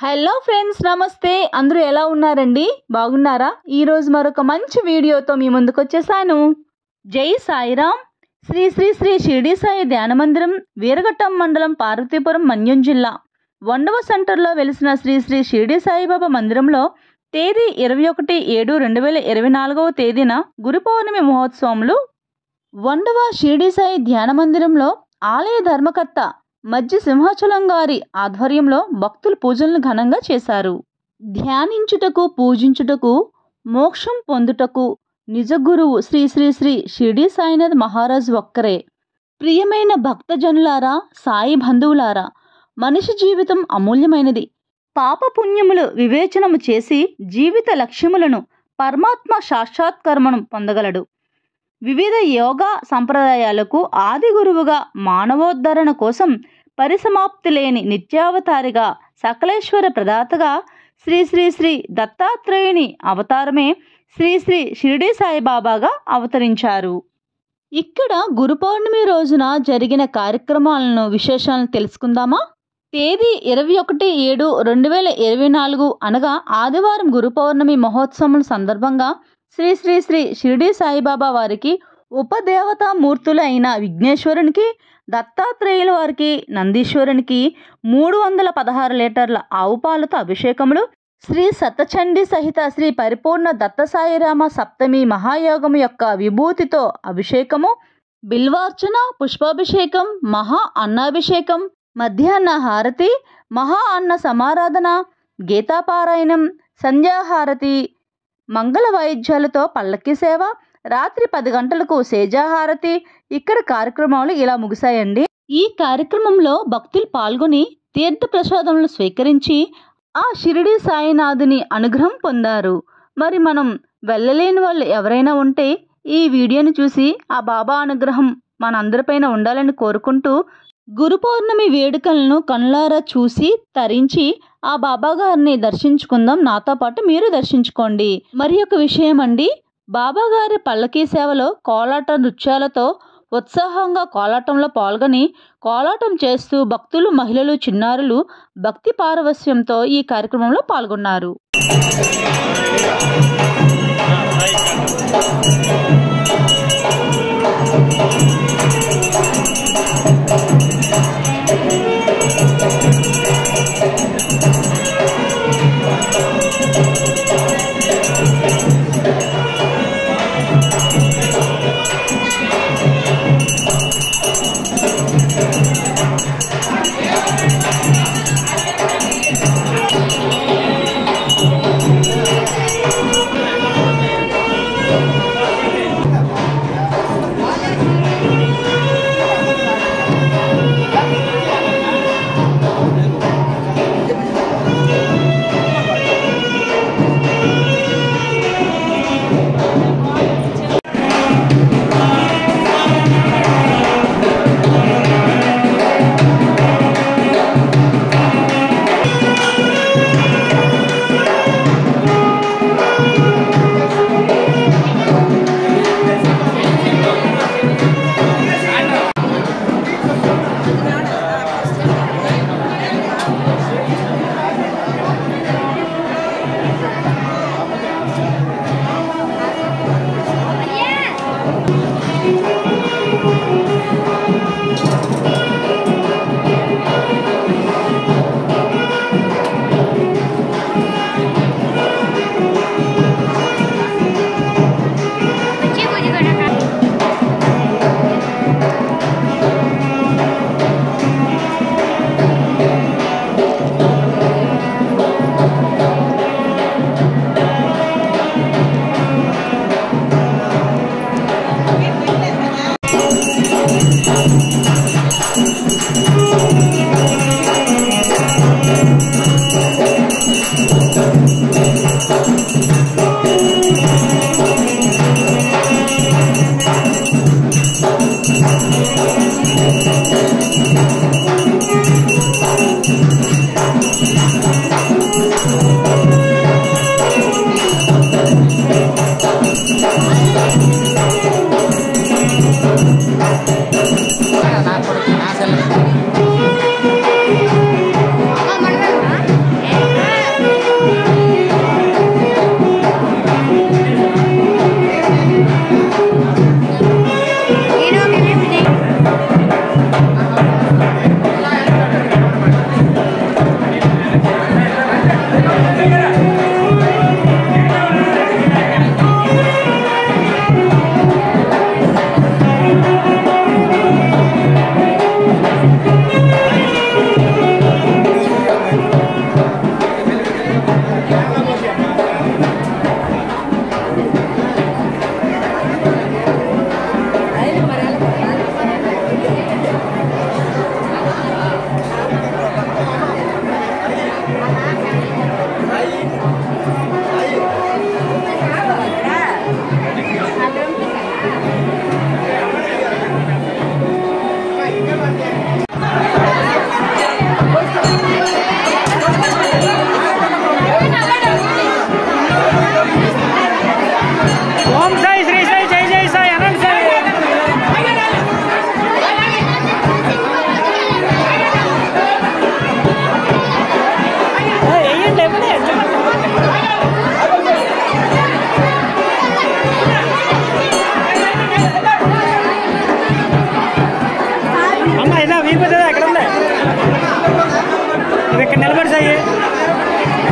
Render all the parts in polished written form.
Hello friends, నమస్తే. అందరూ ఎలా ఉన్నారండి? బాగున్నారా? ఈరోజు మరొక మంచి వీడియోతో మీ ముందుకు వచ్చేసాను. జై సాయిరామ్. శ్రీ శ్రీ శ్రీ షిరిడి సాయి ధ్యాన మందిరం, వీరఘట్టం మండలం, పార్వతీపురం, మన్యం జిల్లా. వండవ సెంటర్లో వెలిసిన శ్రీ శ్రీ షిరిడి సాయిబాబా మందిరంలో తేదీ 21/7/2024 తేదీన గురు పౌర్ణమి మహోత్సవములు వండవ షిరిడి సాయి ధ్యాన మందిరంలో ఆలయ ధర్మకర్త మధ్య సింహాచలం గారి ఆధ్వర్యంలో భక్తులు పూజలను ఘనంగా చేశారు. ధ్యానించుటకు, పూజించుటకు, మోక్షం పొందుటకు నిజ గురువు శ్రీ శ్రీ శ్రీ షిరిడి సాయినాథ్ మహారాజ్ ఒక్కరే. ప్రియమైన భక్తజనులారా, సాయి బంధువులారా, మనిషి జీవితం అమూల్యమైనది. పాపపుణ్యములు వివేచనము చేసి జీవిత లక్ష్యములను పరమాత్మ సాక్షాత్కర్మను పొందగలడు. వివిధ యోగా సంప్రదాయాలకు ఆది గురువుగా, మానవోద్ధరణ కోసం పరిసమాప్తి లేని నిత్యావతారిగా, సకలేశ్వర ప్రదాతగా శ్రీ శ్రీ శ్రీ దత్తాత్రేయుని అవతారమే శ్రీ శ్రీ షిరిడి సాయిబాబాగా అవతరించారు. ఇక్కడ గురు పౌర్ణమి రోజున జరిగిన కార్యక్రమాలను, విశేషాలను తెలుసుకుందామా? తేదీ 21/7/2024 అనగా ఆదివారం గురు పౌర్ణమి మహోత్సవం సందర్భంగా శ్రీ శ్రీ శ్రీ షిరిడి సాయిబాబా వారికి ఉపదేవతా మూర్తులైన విఘ్నేశ్వరునికి, దత్తాత్రేయుల వారికి, నందీశ్వరునికి 316 లీటర్ల ఆవు పాలతో అభిషేకములు, శ్రీ సతచండి సహిత శ్రీ పరిపూర్ణ దత్తసాయిరామ సప్తమి మహాయోగము యొక్క విభూతితో అభిషేకము, బిల్వార్చన, పుష్పాభిషేకం, మహా అన్నాభిషేకం, మధ్యాహ్న హారతి, మహా అన్న సమారాధన, గీతాపారాయణం, సంధ్యాహారతి, మంగళ వాయిద్యాలతో పల్లకి సేవ, రాత్రి 10 గంటలకు సేజాహారతి. ఇక్కడ కార్యక్రమాలు ఇలా ముగిశాయండి. ఈ కార్యక్రమంలో భక్తులు పాల్గొని తీర్థ ప్రసాదములను స్వీకరించి ఆ షిరిడి సాయినాథుని అనుగ్రహం పొందారు. మరి మనం వెళ్ళలేని వాళ్ళు ఎవరైనా ఉంటే ఈ వీడియోని చూసి ఆ బాబా అనుగ్రహం మనందరిపైన ఉండాలని కోరుకుంటూ, గురు పౌర్ణమి వేడుకలను కనులారా చూసి తరించి ఆ బాబా గారిని దర్శించుకుందాం. నాతో పాటు మీరు దర్శించుకోండి. మరి ఒక విషయం అండి, బాబా గారి పల్లకీ సేవలో కోలాట నృత్యాలతో ఉత్సాహంగా కోలాటంలో పాల్గొని కోలాటం చేస్తూ భక్తులు, మహిళలు, చిన్నారులు భక్తి పారవస్యంతో ఈ కార్యక్రమంలో పాల్గొన్నారు. चाहिए।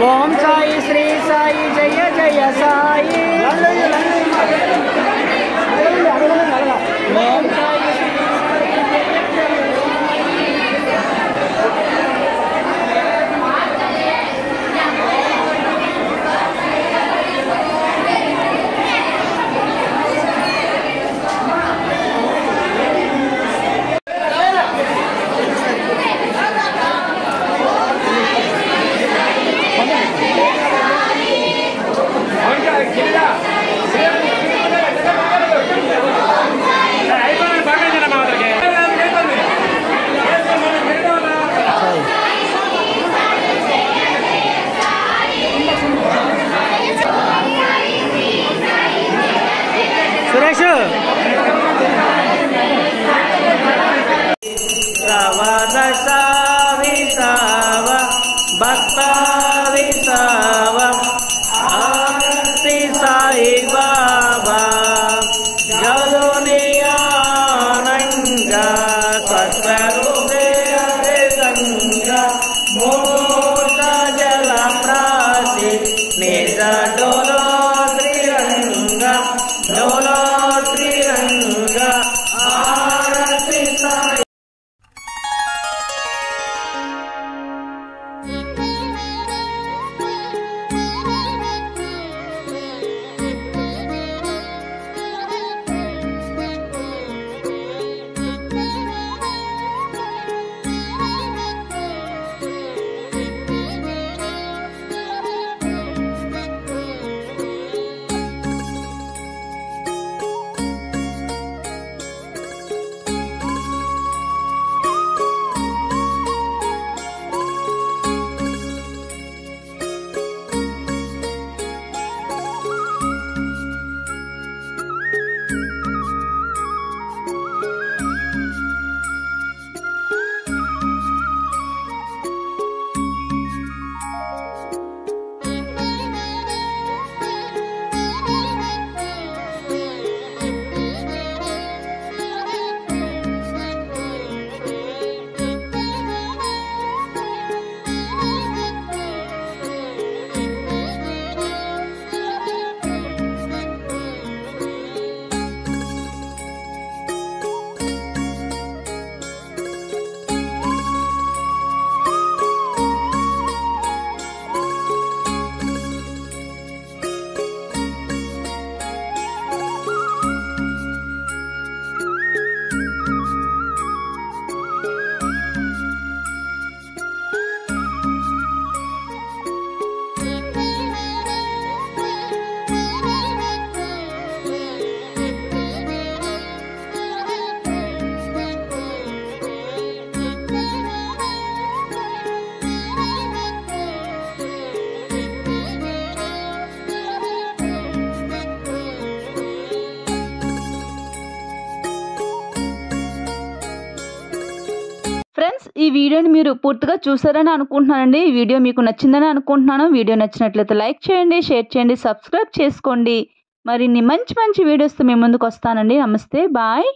ओम साई श्री साई जय जय साई। ओम साई सुरेश विसाव भक्ता विसाव आरती साई बाबा जलोनियानंगा स्वस्वरूपे हरिसंगा मोक्ष जल प्रासी निज डोलो వీడియోని మీరు పూర్తిగా చూసారని అనుకుంటున్నానండి. ఈ వీడియో మీకు నచ్చిందని అనుకుంటున్నాను. వీడియో నచ్చినట్లయితే లైక్ చేయండి, షేర్ చేయండి, సబ్స్క్రైబ్ చేసుకోండి. మరిన్ని మంచి మంచి వీడియోస్తో మీ ముందుకు వస్తానండి. నమస్తే, బాయ్.